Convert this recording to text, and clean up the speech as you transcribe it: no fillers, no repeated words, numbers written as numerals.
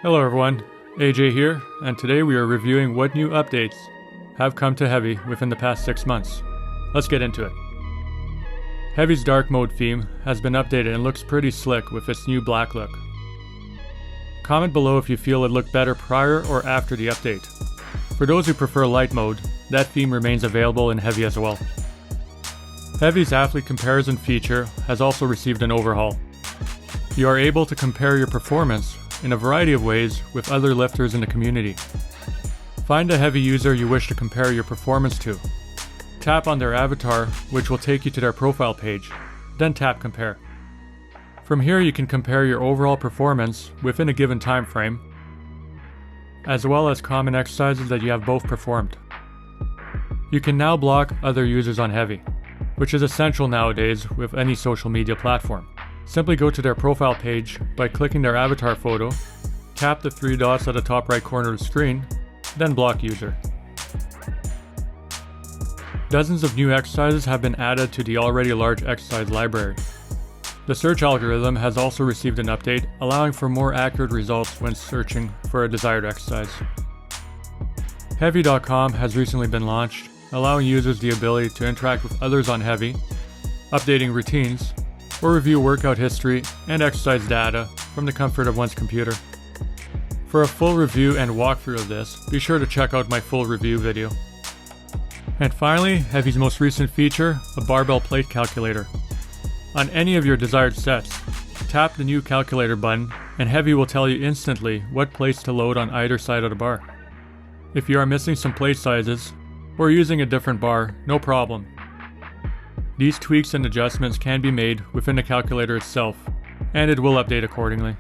Hello everyone, AJ here, and today we are reviewing what new updates have come to Hevy within the past 6 months. Let's get into it. Hevy's dark mode theme has been updated and looks pretty slick with its new black look. Comment below if you feel it looked better prior or after the update. For those who prefer light mode, that theme remains available in Hevy as well. Hevy's athlete comparison feature has also received an overhaul. You are able to compare your performance in a variety of ways with other lifters in the community. Find a Hevy user you wish to compare your performance to. Tap on their avatar, which will take you to their profile page, then tap Compare. From here you can compare your overall performance within a given time frame, as well as common exercises that you have both performed. You can now block other users on Hevy, which is essential nowadays with any social media platform. Simply go to their profile page by clicking their avatar photo, tap the 3 dots at the top right corner of the screen, then block user. Dozens of new exercises have been added to the already large exercise library. The search algorithm has also received an update, allowing for more accurate results when searching for a desired exercise. Heavycom has recently been launched, allowing users the ability to interact with others on Hevy, updating routines, or review workout history and exercise data from the comfort of one's computer. For a full review and walkthrough of this, be sure to check out my full review video. And finally, Hevy's most recent feature, a barbell plate calculator. On any of your desired sets, tap the new calculator button and Hevy will tell you instantly what plates to load on either side of the bar. If you are missing some plate sizes, or using a different bar, no problem. These tweaks and adjustments can be made within the calculator itself, and it will update accordingly.